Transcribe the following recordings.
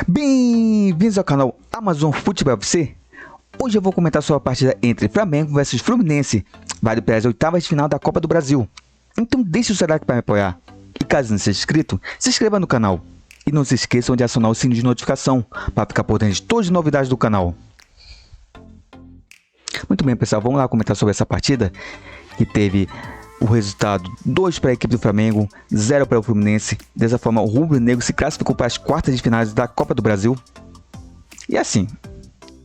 Bem-vindos ao canal Amazon Futebol FC. Hoje eu vou comentar sobre a partida entre Flamengo vs Fluminense, válido pelas oitavas de final da Copa do Brasil. Então deixe o seu like para me apoiar. E caso não seja inscrito, se inscreva no canal. E não se esqueçam de acionar o sininho de notificação para ficar por dentro de todas as novidades do canal. Muito bem, pessoal, vamos lá comentar sobre essa partida que teve o resultado 2 para a equipe do Flamengo, 0 para o Fluminense. Dessa forma, o rubro-negro se classificou para as quartas de finais da Copa do Brasil. E assim,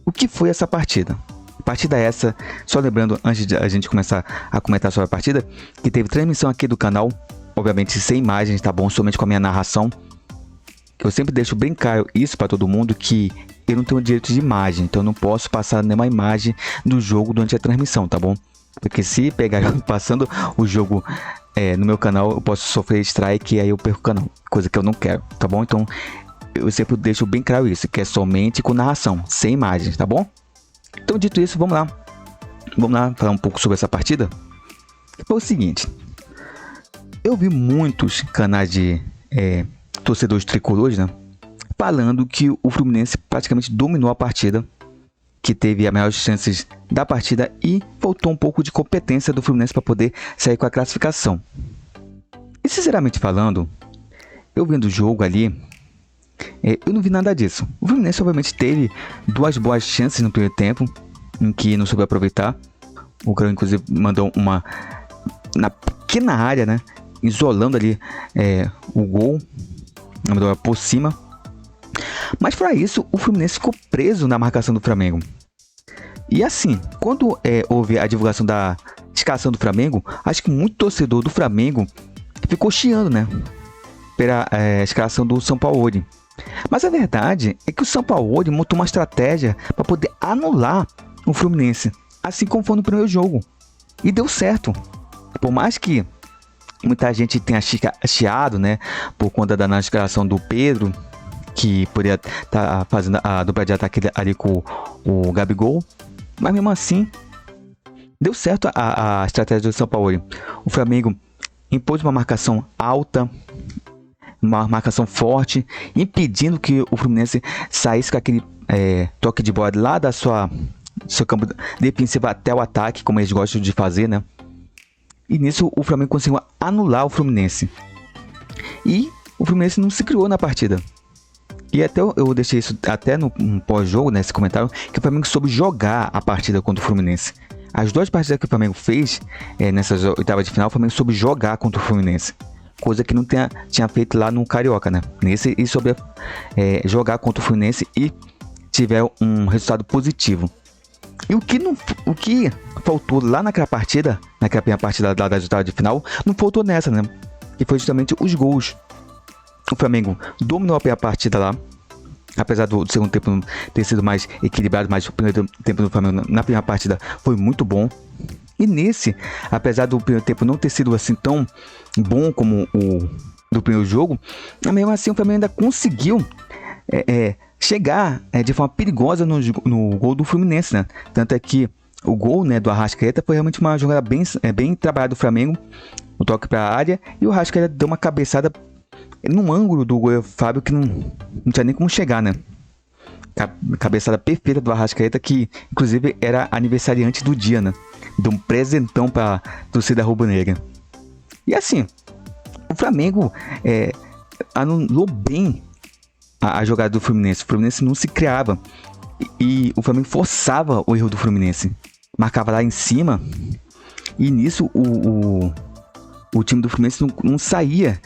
o que foi essa partida? Partida essa, só lembrando, antes de a gente começar a comentar sobre a partida, que teve transmissão aqui do canal, obviamente sem imagens, tá bom? Somente com a minha narração. Que eu sempre deixo bem claro isso para todo mundo, que eu não tenho direito de imagem, então eu não posso passar nenhuma imagem do jogo durante a transmissão, tá bom? Porque se pegar passando o jogo no meu canal, eu posso sofrer strike e aí eu perco o canal. Coisa que eu não quero, tá bom? Então eu sempre deixo bem claro isso, que é somente com narração, sem imagens, tá bom? Então dito isso, vamos lá. Vamos lá falar um pouco sobre essa partida. Foi o seguinte. Eu vi muitos canais de torcedores tricolores, né? Falando que o Fluminense praticamente dominou a partida, que teve as maiores chances da partida e faltou um pouco de competência do Fluminense para poder sair com a classificação. E sinceramente falando, eu vendo o jogo ali, eu não vi nada disso. O Fluminense obviamente teve duas boas chances no primeiro tempo, em que não soube aproveitar. O Grão inclusive mandou uma na pequena área, né, isolando ali o gol, mandou por cima. Mas fora isso, o Fluminense ficou preso na marcação do Flamengo. E assim, quando houve a divulgação da escalação do Flamengo, acho que muito torcedor do Flamengo ficou chiando, né, pela escalação do Sampaoli. Mas a verdade é que o Sampaoli montou uma estratégia para poder anular o Fluminense, assim como foi no primeiro jogo. E deu certo. Por mais que muita gente tenha chiado, né, por conta da escalação do Pedro, que poderia estar fazendo a dupla de ataque ali com o Gabigol. Mas mesmo assim, deu certo a estratégia do Sampaoli. O Flamengo impôs uma marcação alta, uma marcação forte, impedindo que o Fluminense saísse com aquele toque de bola lá da seu campo defensivo até o ataque, como eles gostam de fazer, né? E nisso o Flamengo conseguiu anular o Fluminense. E o Fluminense não se criou na partida. E até eu deixei isso até no pós-jogo, nesse comentário, que o Flamengo soube jogar a partida contra o Fluminense. As duas partidas que o Flamengo fez nessas oitavas de final, o Flamengo soube jogar contra o Fluminense. Coisa que não tinha feito lá no Carioca, né? Nesse ele soube jogar contra o Fluminense e tiver um resultado positivo. E o que faltou lá naquela primeira partida das oitavas de final, não faltou nessa, né? Que foi justamente os gols. O Flamengo dominou a primeira partida lá, apesar do segundo tempo ter sido mais equilibrado, mas o primeiro tempo do Flamengo na primeira partida foi muito bom. E nesse, apesar do primeiro tempo não ter sido assim tão bom como o do primeiro jogo, mesmo assim o Flamengo ainda conseguiu chegar de forma perigosa no gol do Fluminense, né? Tanto é que o gol, né, do Arrascaeta foi realmente uma jogada bem trabalhada do Flamengo, o toque para a área, e o Arrascaeta deu uma cabeçada num ângulo do goleiro Fábio que não tinha nem como chegar, né? Cabeçada perfeita do Arrascaeta, que inclusive era aniversariante do dia, né? Deu um presentão para torcida rubro-negra. E assim, o Flamengo anulou bem a jogada do Fluminense. O Fluminense não se criava e o Flamengo forçava o erro do Fluminense. Marcava lá em cima e nisso o time do Fluminense não saía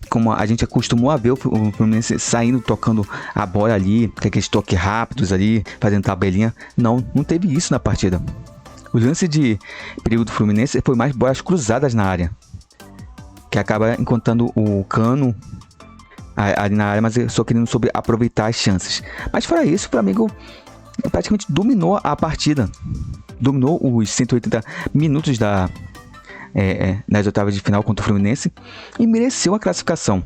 como a gente acostumou a ver o Fluminense saindo, tocando a bola ali, com aqueles toques rápidos ali, fazendo tabelinha. Não teve isso na partida. O lance de perigo do Fluminense foi mais bolas cruzadas na área, que acaba encontrando o Cano ali na área, mas só que ele não soube aproveitar as chances. Mas fora isso, o Flamengo praticamente dominou a partida, dominou os 180 minutos nas oitavas de final contra o Fluminense e mereceu a classificação.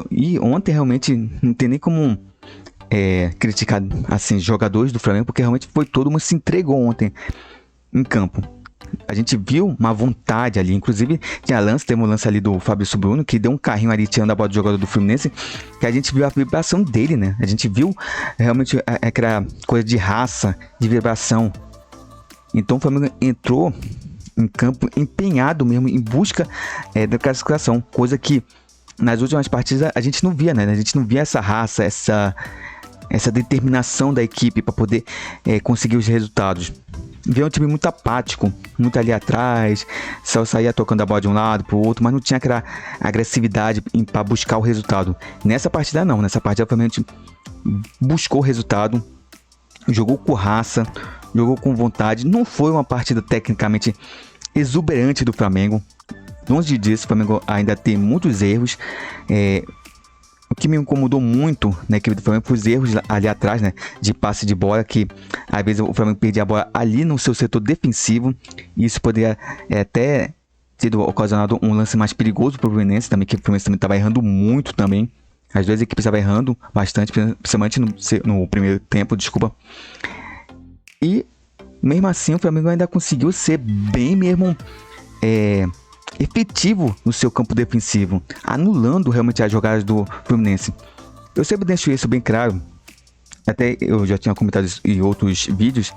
E ontem realmente não tem nem como criticar assim jogadores do Flamengo, porque realmente todo mundo se entregou ontem em campo. A gente viu uma vontade ali, inclusive teve um lance ali do Fabrício Bruno, que deu um carrinho ali tirando a bola do jogador do Fluminense, que a gente viu a vibração dele, né? A gente viu realmente aquela coisa de raça, de vibração. Então o Flamengo entrou em campo empenhado mesmo em busca da classificação, coisa que nas últimas partidas a gente não via, né? A gente não via essa raça, essa determinação da equipe para poder conseguir os resultados. Vê um time muito apático, muito ali atrás, só saía tocando a bola de um lado para o outro, mas não tinha aquela agressividade para buscar o resultado. Nessa partida não, nessa partida realmente buscou o resultado, jogou com raça, jogou com vontade. Não foi uma partida tecnicamente exuberante do Flamengo, longe disso. O Flamengo ainda tem muitos erros. O que me incomodou muito na equipe do Flamengo foi os erros ali atrás, né, de passe de bola, que às vezes o Flamengo perdia a bola ali no seu setor defensivo, e isso poderia até ter ocasionado um lance mais perigoso para o Fluminense também, que o Fluminense também estava errando muito também. As duas equipes estavam errando bastante, principalmente no primeiro tempo, desculpa. E mesmo assim o Flamengo ainda conseguiu ser bem mesmo efetivo no seu campo defensivo, anulando realmente as jogadas do Fluminense. Eu sempre deixo isso bem claro, até eu já tinha comentado isso em outros vídeos,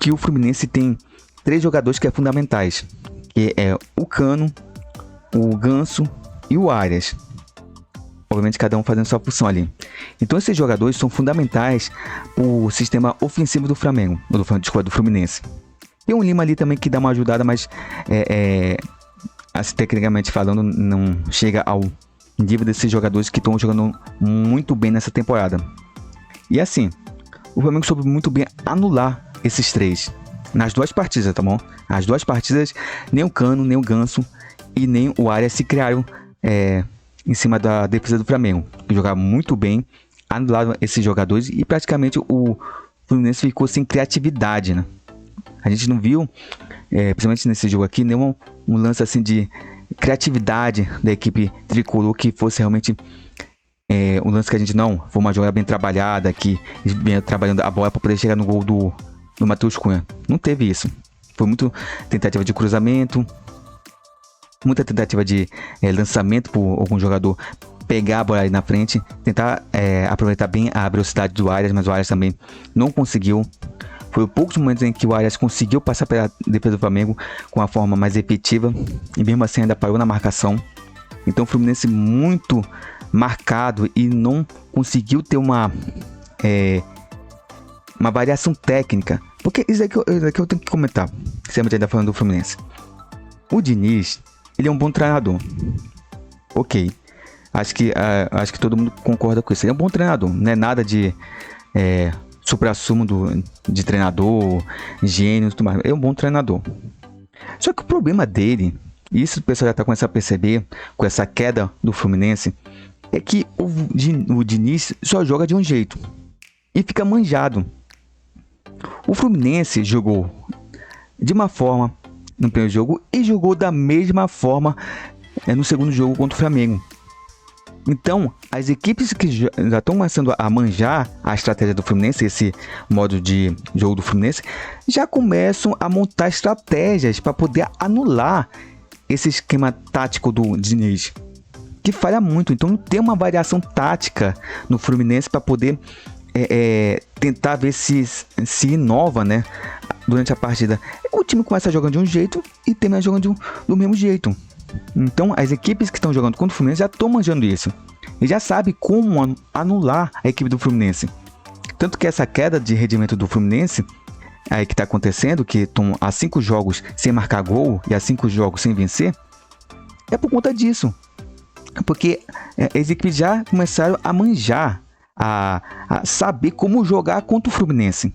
que o Fluminense tem 3 jogadores que são fundamentais, que é o Cano, o Ganso e o Arias. Obviamente cada um fazendo sua função ali. Então esses jogadores são fundamentais para o sistema ofensivo do Flamengo, do Fluminense. Tem um Lima ali também que dá uma ajudada, mas assim, tecnicamente falando, não chega ao nível desses jogadores que estão jogando muito bem nessa temporada. E assim, o Flamengo soube muito bem anular esses 3 nas 2 partidas, tá bom? As 2 partidas, nem o Cano, nem o Ganso e nem o Arias se criaram em cima da defesa do Flamengo, que jogava muito bem, anularam esses jogadores e praticamente o Fluminense ficou sem criatividade, né? A gente não viu, principalmente nesse jogo aqui, nenhum lance assim de criatividade da equipe tricolor que fosse realmente um lance que a gente não, foi uma jogada bem trabalhada, que vinha trabalhando a bola para poder chegar no gol do Matheus Cunha. Não teve isso. Foi muito tentativa de cruzamento, muita tentativa de lançamento por algum jogador pegar a bola ali na frente, tentar aproveitar bem a velocidade do Arias, mas o Arias também não conseguiu. Foi poucos momentos em que o Arias conseguiu passar pela defesa do Flamengo com a forma mais efetiva e mesmo assim ainda parou na marcação. Então o Fluminense muito marcado e não conseguiu ter uma variação técnica. Porque isso aqui eu tenho que comentar, sempre ainda falando do Fluminense. O Diniz, ele é um bom treinador. Ok. Acho que todo mundo concorda com isso. Ele é um bom treinador. Não é nada de supra-sumo de treinador, gênio e tudo mais. É um bom treinador. Só que o problema dele, e isso o pessoal já está começando a perceber, com essa queda do Fluminense, é que o Diniz só joga de um jeito. E fica manjado. O Fluminense jogou de uma forma no primeiro jogo e jogou da mesma forma no segundo jogo contra o Flamengo. Então, as equipes que já estão começando a manjar a estratégia do Fluminense, esse modo de jogo do Fluminense, já começam a montar estratégias para poder anular esse esquema tático do Diniz, que falha muito. Então, não tem uma variação tática no Fluminense para poder tentar ver se inova, né, durante a partida. O time começa jogando de um jeito e termina jogando do mesmo jeito. Então as equipes que estão jogando contra o Fluminense já estão manjando isso e já sabem como anular a equipe do Fluminense. Tanto que essa queda de rendimento do Fluminense aí que está acontecendo, que estão há 5 jogos sem marcar gol e há 5 jogos sem vencer, é por conta disso. Porque as equipes já começaram a manjar, a saber como jogar contra o Fluminense.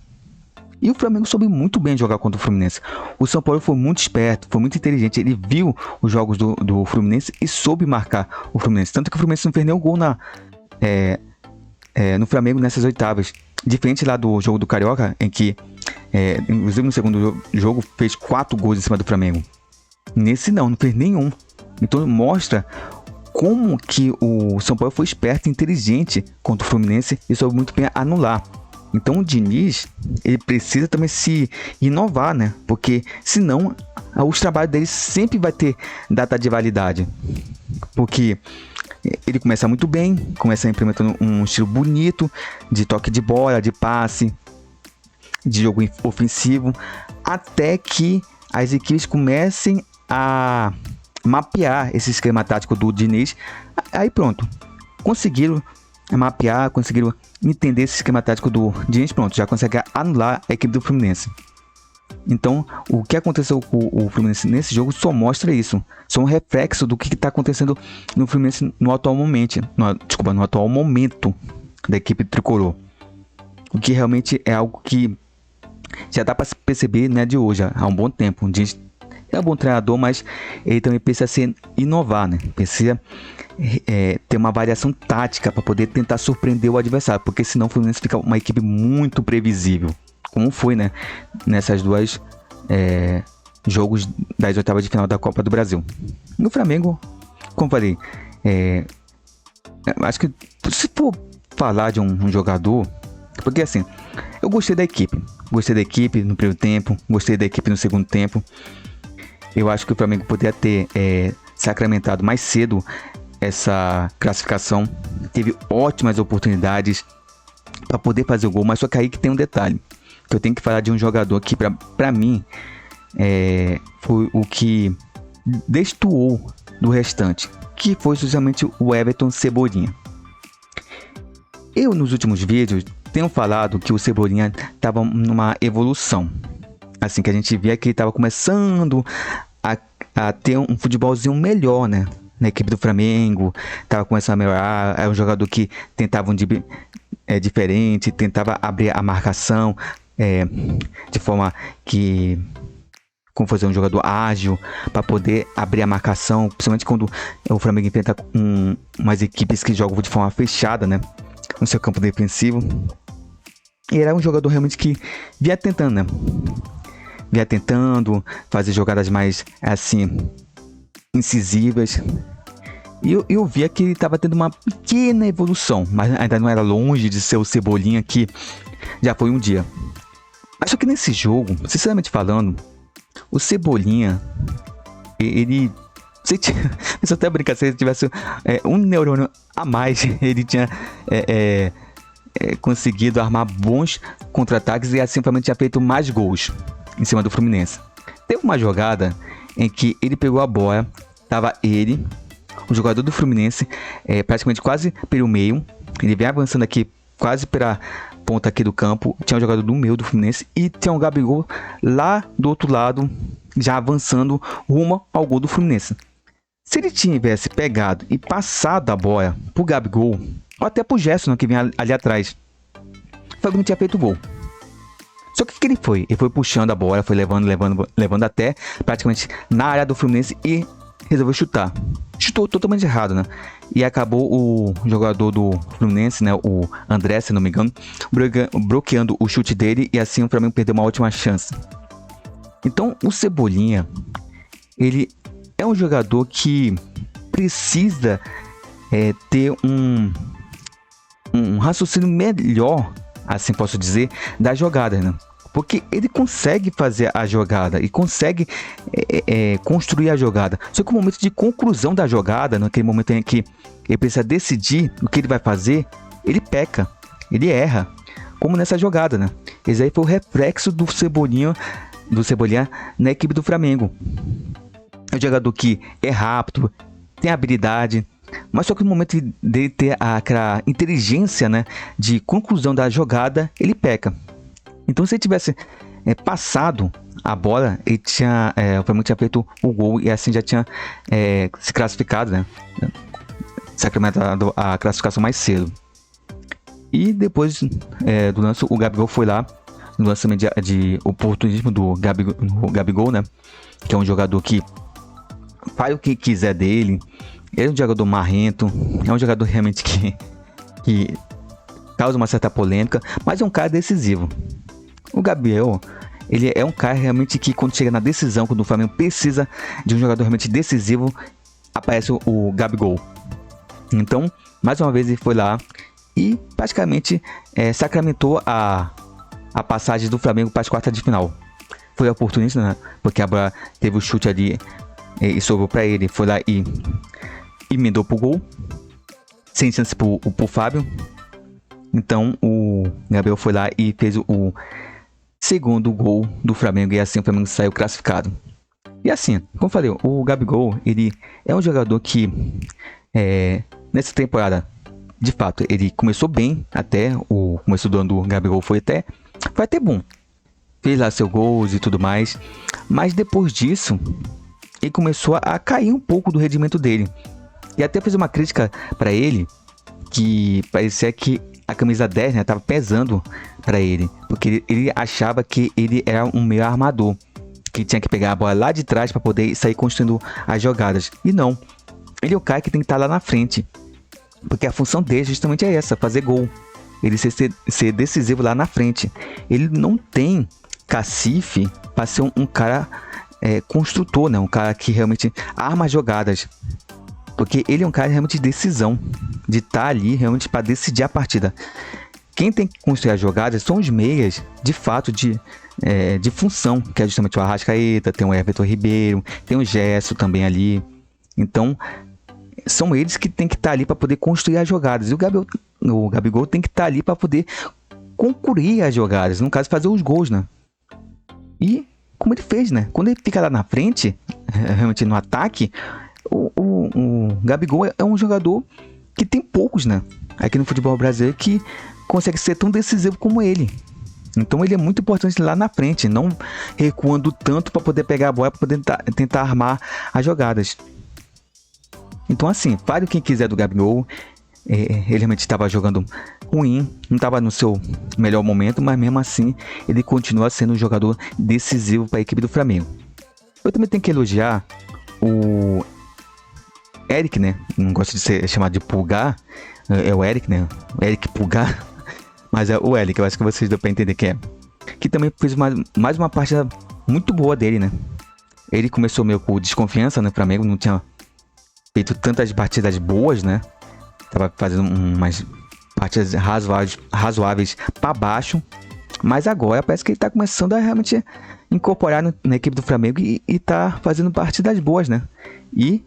E o Flamengo soube muito bem jogar contra o Fluminense. O São Paulo foi muito esperto, foi muito inteligente. Ele viu os jogos do Fluminense e soube marcar o Fluminense. Tanto que o Fluminense não fez nenhum gol no Flamengo nessas oitavas. Diferente lá do jogo do Carioca, em que, inclusive no segundo jogo, fez 4 gols em cima do Flamengo. Nesse não fez nenhum. Então mostra como que o São Paulo foi esperto e inteligente contra o Fluminense e soube muito bem anular. Então o Diniz, ele precisa também se inovar, né? Porque senão os trabalhos dele sempre vai ter data de validade. Porque ele começa muito bem, começa implementando um estilo bonito de toque de bola, de passe, de jogo ofensivo, até que as equipes comecem a mapear esse esquema tático do Diniz. Aí pronto, conseguiram mapear, conseguiram entender esse esquema tático do Diniz, pronto, já consegue anular a equipe do Fluminense. Então, o que aconteceu com o Fluminense nesse jogo só mostra isso, só um reflexo do que está acontecendo no Fluminense no atual momento, no atual momento da equipe tricolor. O que realmente é algo que já dá para perceber, né, de hoje, há um bom tempo. O Diniz é um bom treinador, mas ele também precisa inovar, né? Precisa ter uma variação tática para poder tentar surpreender o adversário, porque senão o Fluminense fica uma equipe muito previsível, como foi, né, nessas duas jogos das oitavas de final da Copa do Brasil. No Flamengo, como falei, acho que se for falar de um jogador, porque assim, eu gostei da equipe no primeiro tempo, gostei da equipe no segundo tempo. Eu acho que o Flamengo poderia ter sacramentado mais cedo essa classificação. Teve ótimas oportunidades para poder fazer o gol, mas só que aí que tem um detalhe, que eu tenho que falar de um jogador que para mim foi o que destoou do restante, que foi justamente o Everton Cebolinha. Eu nos últimos vídeos tenho falado que o Cebolinha estava numa evolução, assim, que a gente via que ele estava começando a ter um futebolzinho melhor, né, na equipe do Flamengo, estava começando a melhorar, é um jogador que tentava diferente, tentava abrir a marcação de forma que, como fazer um jogador ágil para poder abrir a marcação, principalmente quando o Flamengo enfrenta umas equipes que jogam de forma fechada, né, no seu campo defensivo. E era um jogador realmente que vinha tentando, né? Vinha tentando fazer jogadas mais, assim, incisivas. E eu via que ele estava tendo uma pequena evolução, mas ainda não era longe de ser o Cebolinha que já foi um dia. Acho que nesse jogo, sinceramente falando, o Cebolinha, ele... Isso até brincar, se ele tivesse um neurônio a mais, ele tinha conseguido armar bons contra-ataques e assim tinha feito mais gols em cima do Fluminense. Teve uma jogada em que ele pegou a bola, tava ele, o jogador do Fluminense, praticamente quase pelo meio, ele vem avançando aqui quase pela ponta aqui do campo, tinha um jogador do meio do Fluminense e tinha um Gabigol lá do outro lado, já avançando rumo ao gol do Fluminense. Se ele tivesse pegado e passado a bola pro Gabigol, ou até pro Gerson, que vinha ali atrás, o Flamengo tinha feito o gol. Só que o que ele foi? Ele foi puxando a bola, foi levando até praticamente na área do Fluminense e resolveu chutar. Chutou totalmente errado, né? E acabou o jogador do Fluminense, né, o André, se não me engano, bloqueando o chute dele, e assim o Flamengo perdeu uma ótima chance. Então o Cebolinha, ele é um jogador que precisa ter um raciocínio melhor, assim posso dizer, das jogadas, né? Porque ele consegue fazer a jogada e consegue construir a jogada. Só que o momento de conclusão da jogada, naquele momento em que ele precisa decidir o que ele vai fazer, ele peca, ele erra, como nessa jogada, né? Esse aí foi o reflexo do Cebolinha na equipe do Flamengo. É um jogador que é rápido, tem habilidade, mas só que no momento dele ter aquela inteligência, né, de conclusão da jogada, ele peca. Então se ele tivesse passado a bola, o Flamengo tinha feito o gol e assim já tinha se classificado, né, sacramentado a classificação mais cedo. E depois do lance, o Gabigol foi lá, no lance de oportunismo do Gabigol, né, que é um jogador que faz o que quiser dele. Ele é um jogador marrento, é um jogador realmente que causa uma certa polêmica, mas é um cara decisivo. O Gabriel, ele é um cara realmente que quando chega na decisão, quando o Flamengo precisa de um jogador realmente decisivo, aparece o Gabigol. Então, mais uma vez ele foi lá e praticamente sacramentou a passagem do Flamengo para as quartas de final. Foi oportunista, né? Porque a bola teve o chute ali e sobrou para ele, foi lá e emendou pro gol, sem chance pro Fábio. Então o Gabriel foi lá e fez o segundo gol do Flamengo, e assim o Flamengo saiu classificado. E assim, como eu falei, o Gabigol, ele é um jogador que nessa temporada, de fato, ele começou bem, até o começo do ano do Gabigol foi até bom. Fez lá seus gols e tudo mais, mas depois disso, ele começou a cair um pouco do rendimento dele. E até fez uma crítica para ele, que parecia que a camisa 10, né, tava pesando para ele, porque ele achava que ele era um meio armador, que tinha que pegar a bola lá de trás para poder sair construindo as jogadas. E não, ele é o cara que tem que estar lá na frente, porque a função dele justamente é essa, fazer gol. Ele ser decisivo lá na frente. Ele não tem cacife para ser um cara construtor, né? Um cara que realmente arma jogadas. Porque ele é um cara realmente de decisão, de estar ali realmente para decidir a partida. Quem tem que construir as jogadas são os meias, de fato, de função, que é justamente o Arrascaeta, tem o Everton Ribeiro, tem o Gerson também ali. Então, são eles que tem que estar ali para poder construir as jogadas. E o Gabigol tem que estar ali para poder concluir as jogadas, no caso, fazer os gols, né? E como ele fez, né? Quando ele fica lá na frente, realmente no ataque, o Gabigol é um jogador que tem poucos, né? Aqui no futebol brasileiro que consegue ser tão decisivo como ele. Então ele é muito importante lá na frente, não recuando tanto para poder pegar a bola, para poder tentar armar as jogadas. Então assim, fale quem quiser do Gabigol, ele realmente estava jogando ruim, não estava no seu melhor momento, mas mesmo assim ele continua sendo um jogador decisivo para a equipe do Flamengo. Eu também tenho que elogiar o Eric, né? Não gosto de ser chamado de Pulgar, é o Eric, né? O Eric Pulgar, mas é o Eric, eu acho que vocês dão para entender que é. Que também fez mais uma partida muito boa dele, né? Ele começou meio com desconfiança, né? O Flamengo não tinha feito tantas partidas boas, né? Tava fazendo umas partidas razoáveis para baixo, mas agora parece que ele tá começando a realmente incorporar na equipe do Flamengo e tá fazendo partidas boas, né? E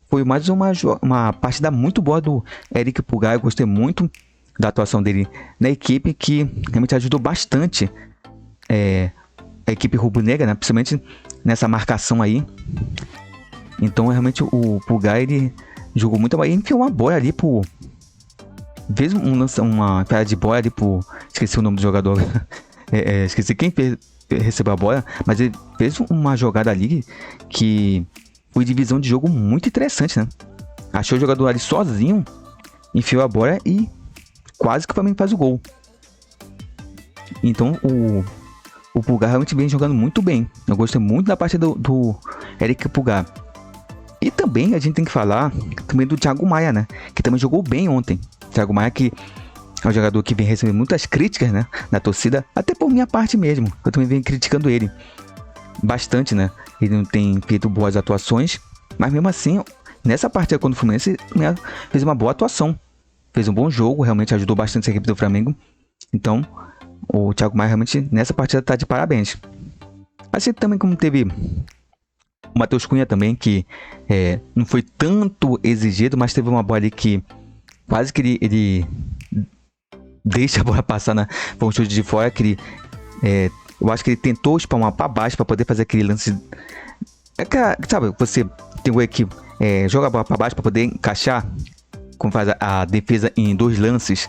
foi mais uma partida muito boa do Eric Pulgar. Eu gostei muito da atuação dele na equipe, que realmente ajudou bastante a equipe rubro-negra, né? Principalmente nessa marcação aí. Então realmente o Pulgar, ele jogou muito bem. Ele enfiou uma bola ali pro... Fez uma pegada de bola ali pro... Esqueci o nome do jogador. Esqueci quem recebeu a bola. Mas ele fez uma jogada ali que foi divisão de jogo muito interessante, né? Achou o jogador ali sozinho, enfiou a bola e quase que o Flamengo faz o gol. Então o Pulgar realmente vem jogando muito bem. Eu gostei muito da partida do Eric Pulgar. E também a gente tem que falar também do Thiago Maia, né? Que também jogou bem ontem. Thiago Maia, que é um jogador que vem recebendo muitas críticas, né? Da torcida, até por minha parte mesmo. Eu também venho criticando ele bastante, né? Ele não tem feito boas atuações, mas mesmo assim, nessa partida contra o Fluminense, né, fez uma boa atuação. Fez um bom jogo, realmente ajudou bastante a equipe do Flamengo. Então, o Thiago Maia realmente nessa partida tá de parabéns. Assim também como teve o Matheus Cunha também, que não foi tanto exigido, mas teve uma bola ali que quase que ele deixa a bola passar foi um chute de fora, que ele... eu acho que ele tentou espalmar para baixo para poder fazer aquele lance. Sabe, você tem o que joga a bola para baixo para poder encaixar, como faz a defesa em 2 lances.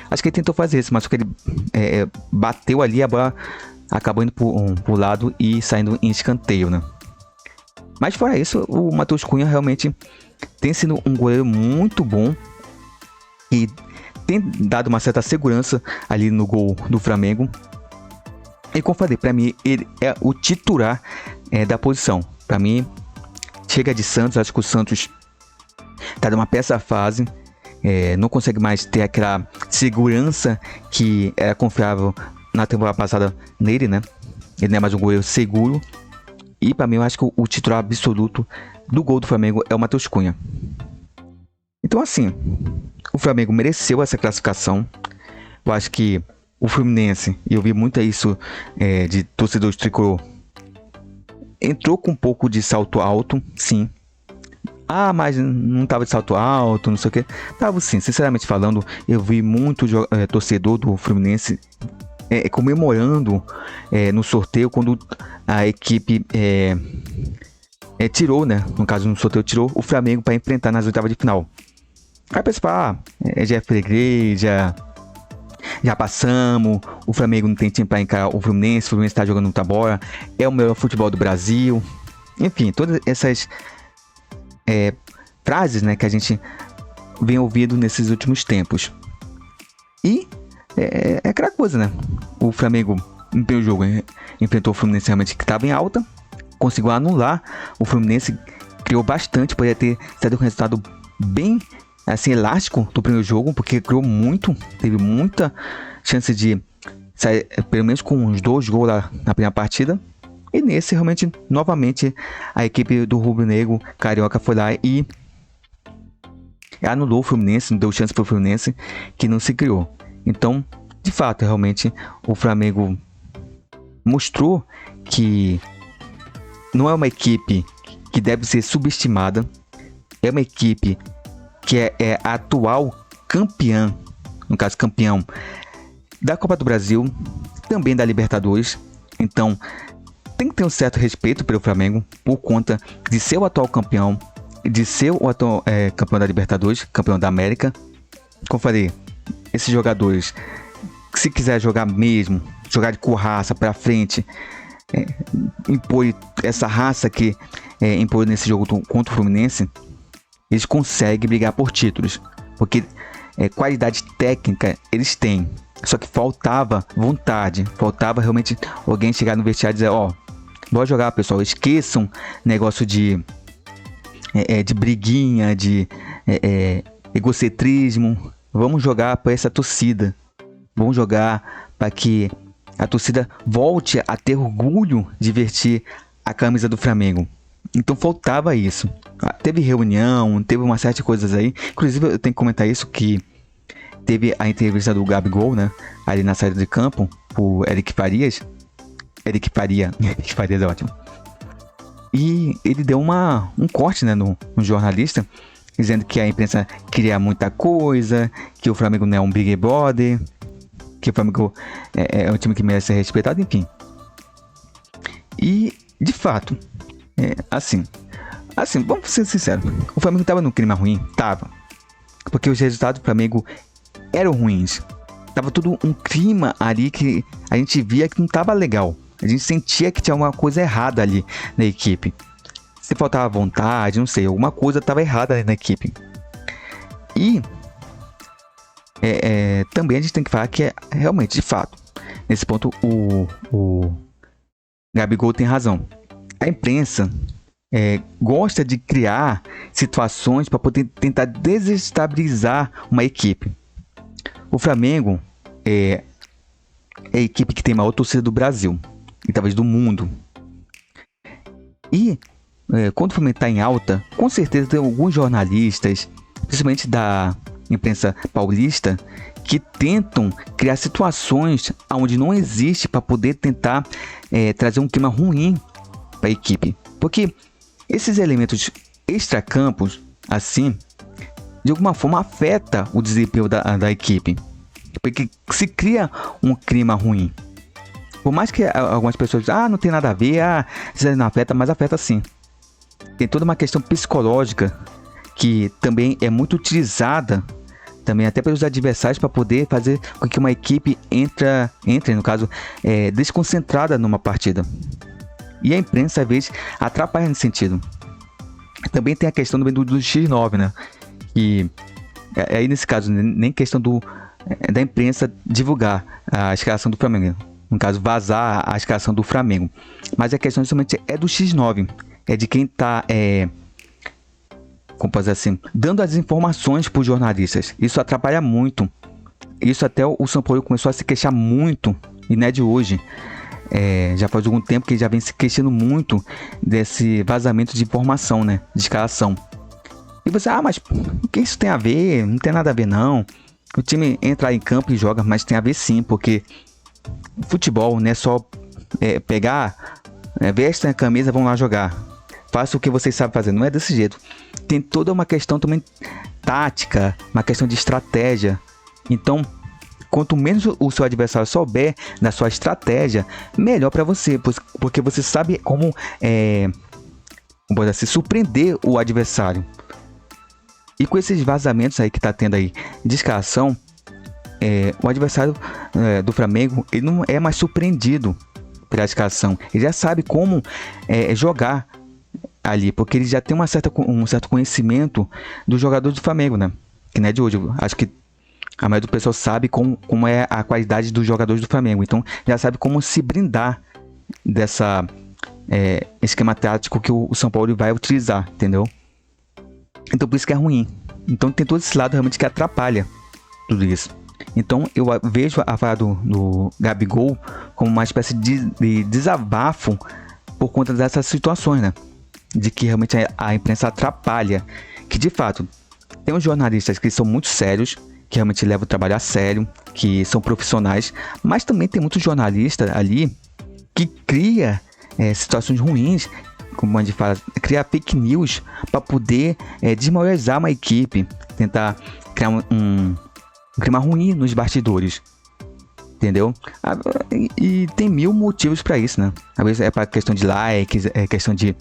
Acho que ele tentou fazer isso, mas só que ele bateu ali, a bola acabou indo pro lado e saindo em escanteio, né? Mas fora isso, o Matheus Cunha realmente tem sido um goleiro muito bom e tem dado uma certa segurança ali no gol do Flamengo. E como eu falei, pra mim ele é o titular da posição. Pra mim, chega de Santos. Acho que o Santos tá numa péssima fase, não consegue mais ter aquela segurança que era confiável na temporada passada nele, né? Ele não é mais um goleiro seguro. E pra mim, eu acho que o titular absoluto do gol do Flamengo é o Matheus Cunha. Então assim, o Flamengo mereceu essa classificação. Eu acho que o Fluminense, e eu vi muito isso de torcedores tricolor, entrou com um pouco de salto alto, sim. Ah, mas não tava de salto alto, não sei o que. Tava sim, sinceramente falando, eu vi muito torcedor do Fluminense comemorando no sorteio quando a equipe tirou, né? No caso, no sorteio tirou o Flamengo para enfrentar nas oitavas de final. Aí pensa, já é freguês, já passamos, o Flamengo não tem time para encarar o Fluminense está jogando muita bola, é o melhor futebol do Brasil. Enfim, todas essas frases, né, que a gente vem ouvindo nesses últimos tempos. E é aquela coisa, né? O Flamengo, no primeiro jogo, enfrentou o Fluminense realmente que estava em alta, conseguiu anular. O Fluminense criou bastante, poderia ter sido um resultado bem assim, elástico do primeiro jogo, porque criou muito, teve muita chance de sair pelo menos com uns 2 gols na primeira partida. E nesse, realmente, novamente, a equipe do rubro-negro carioca foi lá e anulou o Fluminense, não deu chance para o Fluminense, que não se criou. Então, de fato, realmente, o Flamengo mostrou que não é uma equipe que deve ser subestimada, é uma equipe que é a atual campeã, no caso campeão da Copa do Brasil, também da Libertadores. Então tem que ter um certo respeito pelo Flamengo por conta de ser o atual campeão, de ser o atual campeão da Libertadores, campeão da América. Como eu falei, esses jogadores, se quiser jogar mesmo, jogar de raça para frente, impor essa raça que impor nesse jogo contra o Fluminense, eles conseguem brigar por títulos, porque qualidade técnica eles têm, só que faltava vontade, faltava realmente alguém chegar no vestiário e dizer, bora jogar, pessoal, esqueçam negócio de briguinha, de egocentrismo, vamos jogar para essa torcida, vamos jogar para que a torcida volte a ter orgulho de vestir a camisa do Flamengo. Então faltava isso. Teve reunião, teve uma série de coisas aí. Inclusive eu tenho que comentar isso, que teve a entrevista do Gabigol, né? Ali na saída de campo, o Eric Farias. Eric Farias é ótimo. E ele deu um corte, né, no jornalista, dizendo que a imprensa queria muita coisa, que o Flamengo não é um Big Brother, que o Flamengo é um time que merece ser respeitado, enfim. E, de fato, assim, vamos ser sinceros, o Flamengo tava num clima ruim? Tava. Porque os resultados do Flamengo eram ruins. Tava tudo um clima ali que a gente via que não tava legal. A gente sentia que tinha alguma coisa errada ali na equipe. Se faltava vontade, não sei, alguma coisa tava errada ali na equipe. E também a gente tem que falar que realmente, de fato, nesse ponto o Gabigol tem razão. A imprensa gosta de criar situações para poder tentar desestabilizar uma equipe. O Flamengo é a equipe que tem a maior torcida do Brasil e talvez do mundo. E quando o Flamengo está em alta, com certeza tem alguns jornalistas, principalmente da imprensa paulista, que tentam criar situações onde não existe para poder tentar trazer um clima ruim para a equipe. Porque esses elementos extracampos, assim, de alguma forma afeta o desempenho da equipe. Porque se cria um clima ruim. Por mais que algumas pessoas dizem, não tem nada a ver, isso não afeta, mas afeta sim. Tem toda uma questão psicológica que também é muito utilizada também até pelos adversários para poder fazer com que uma equipe entre no caso, desconcentrada numa partida. E a imprensa às vezes atrapalha nesse sentido. Também tem a questão do X9, né? E aí nesse caso nem questão da imprensa divulgar a escalação do Flamengo, no caso vazar a escalação do Flamengo, mas a questão somente é do X9, é de quem está como fazer assim, dando as informações para os jornalistas. Isso atrapalha muito. Isso até o São Paulo começou a se queixar muito, e não é de hoje. Já faz algum tempo que ele já vem se queixando muito desse vazamento de informação, né, de escalação. E você, mas o que isso tem a ver? Não tem nada a ver não. O time entra em campo e joga, mas tem a ver sim, porque futebol não é só pegar, veste a camisa, vão lá jogar. Faça o que vocês sabem fazer. Não é desse jeito. Tem toda uma questão também tática, uma questão de estratégia. Então, quanto menos o seu adversário souber da sua estratégia, melhor para você, porque você sabe como se surpreender o adversário. E com esses vazamentos aí que tá tendo aí de escalação, o adversário do Flamengo, ele não é mais surpreendido pela escalação. Ele já sabe como jogar ali, porque ele já tem um certo conhecimento dos jogadores do Flamengo, né? Que não é de hoje. Eu acho que a maioria do pessoal sabe como é a qualidade dos jogadores do Flamengo. Então, já sabe como se brindar dessa esquema tático que o São Paulo vai utilizar, entendeu? Então, por isso que é ruim. Então, tem todo esse lado realmente que atrapalha tudo isso. Então, eu vejo a fala do Gabigol como uma espécie de desabafo por conta dessas situações, né? De que realmente a imprensa atrapalha. Que, de fato, tem uns jornalistas que são muito sérios, que realmente levam o trabalho a sério, que são profissionais, mas também tem muitos jornalistas ali que cria situações ruins, como a gente fala, criar fake news para poder desmoralizar uma equipe, tentar criar um clima ruim nos bastidores, entendeu? E tem mil motivos para isso, né? Às vezes é para questão de likes, é questão de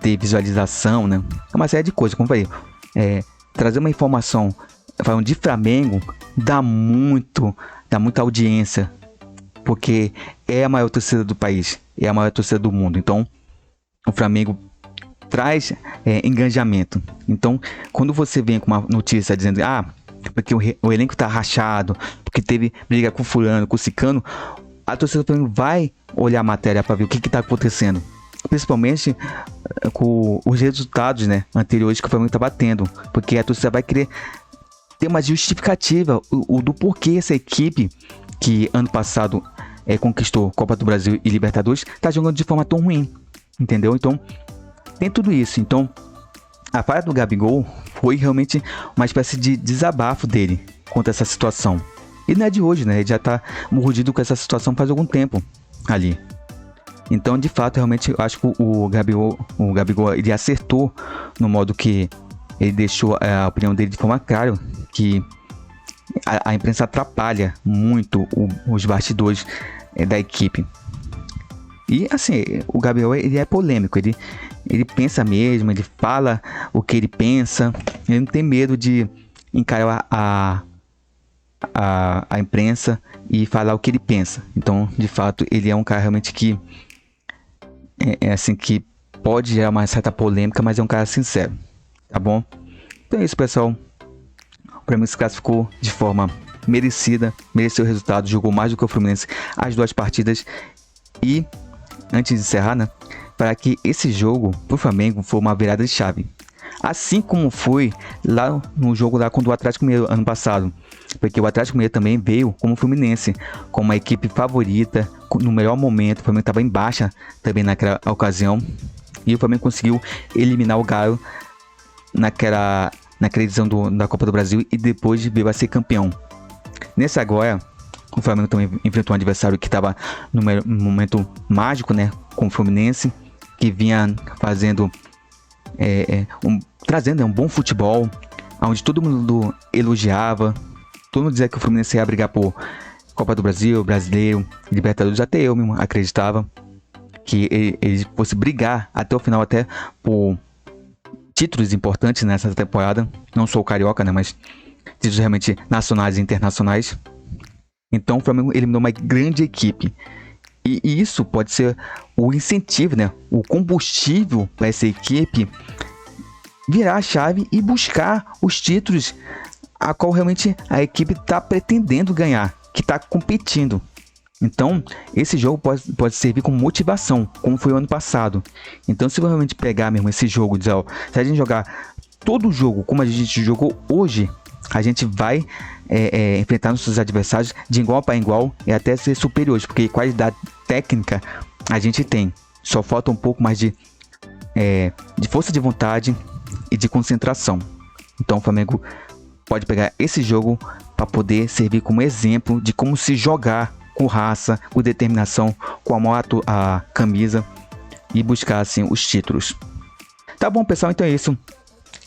ter visualização, né? É uma série de coisas, como eu falei. Trazer uma informação falando de Flamengo dá muita audiência, porque é a maior torcida do país, é a maior torcida do mundo. Então, o Flamengo traz engajamento. Então, quando você vem com uma notícia dizendo, porque o elenco tá rachado, porque teve briga com fulano, com cicano, a torcida do Flamengo vai olhar a matéria para ver o que tá acontecendo. Principalmente com os resultados, né, anteriores que o Flamengo estava tendo, porque a torcida vai querer ter uma justificativa do porquê essa equipe que ano passado conquistou Copa do Brasil e Libertadores está jogando de forma tão ruim, entendeu? Então tem tudo isso. Então a fala do Gabigol foi realmente uma espécie de desabafo dele contra essa situação. E não é de hoje, né? Ele já está mordido com essa situação faz algum tempo ali. Então, de fato, realmente, eu acho que o Gabigol ele acertou no modo que ele deixou a opinião dele de forma clara, que a imprensa atrapalha muito os bastidores da equipe. E, assim, o Gabigol ele é polêmico, ele pensa mesmo, ele fala o que ele pensa, ele não tem medo de encarar a imprensa e falar o que ele pensa. Então, de fato, ele é um cara realmente que assim, que pode gerar uma certa polêmica, mas é um cara sincero, tá bom? Então é isso, pessoal. O Flamengo se classificou de forma merecida, mereceu o resultado, jogou mais do que o Fluminense as duas partidas. E, antes de encerrar, né, para que esse jogo pro Flamengo foi uma virada de chave, assim como foi lá no jogo lá contra o Atlético Mineiro ano passado, porque o Atlético Mineiro também veio como Fluminense, como uma equipe favorita, no melhor momento. O Flamengo estava em baixa também naquela ocasião, e o Flamengo conseguiu eliminar o Galo naquela edição da Copa do Brasil, e depois veio a ser campeão. Nesse agora, o Flamengo também enfrentou um adversário que estava no momento mágico, né, com o Fluminense, que vinha fazendo trazendo um bom futebol, onde todo mundo elogiava, todo mundo dizia que o Fluminense ia brigar por Copa do Brasil, Brasileiro, Libertadores. Até eu mesmo acreditava que ele fosse brigar até o final, até por títulos importantes nessa temporada, não só o Carioca, né, mas títulos realmente nacionais e internacionais. Então o Flamengo eliminou uma grande equipe. E isso pode ser o incentivo, né? O combustível para essa equipe virar a chave e buscar os títulos a qual realmente a equipe está pretendendo ganhar, que está competindo. Então, esse jogo pode servir como motivação, como foi o ano passado. Então, se você realmente pegar mesmo esse jogo, dizer, se a gente jogar todo o jogo como a gente jogou hoje, a gente vai enfrentar nossos adversários de igual para igual e até ser superiores, porque qualidade técnica a gente tem. Só falta um pouco mais de de força de vontade e de concentração. Então o Flamengo pode pegar esse jogo para poder servir como exemplo de como se jogar com raça, com determinação, com amor à camisa e buscar assim os títulos. Tá bom, pessoal, então é isso.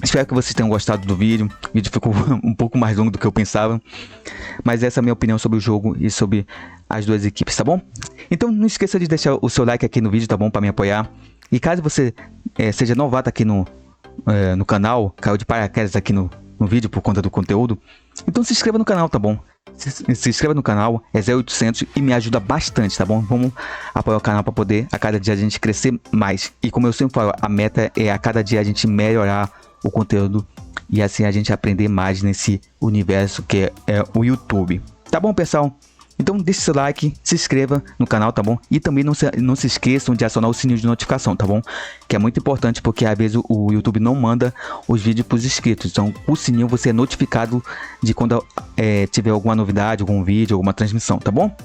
Espero que vocês tenham gostado do vídeo. O vídeo ficou um pouco mais longo do que eu pensava, mas essa é a minha opinião sobre o jogo e sobre as duas equipes, tá bom? Então não esqueça de deixar o seu like aqui no vídeo, tá bom? Para me apoiar. E caso você seja novato aqui no canal, caiu de paraquedas aqui no vídeo por conta do conteúdo, então se inscreva no canal, tá bom? Se inscreva no canal, é 0800 e me ajuda bastante, tá bom? Vamos apoiar o canal para poder a cada dia a gente crescer mais. E como eu sempre falo, a meta é a cada dia a gente melhorar o conteúdo e assim a gente aprender mais nesse universo que é o YouTube. Tá bom, pessoal? Então deixe seu like, se inscreva no canal, tá bom? E também não se esqueçam de acionar o sininho de notificação, tá bom? Que é muito importante porque às vezes o YouTube não manda os vídeos para os inscritos. Então o sininho você é notificado de quando tiver alguma novidade, algum vídeo, alguma transmissão, tá bom?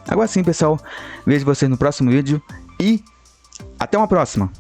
Agora sim, pessoal, vejo vocês no próximo vídeo e até uma próxima!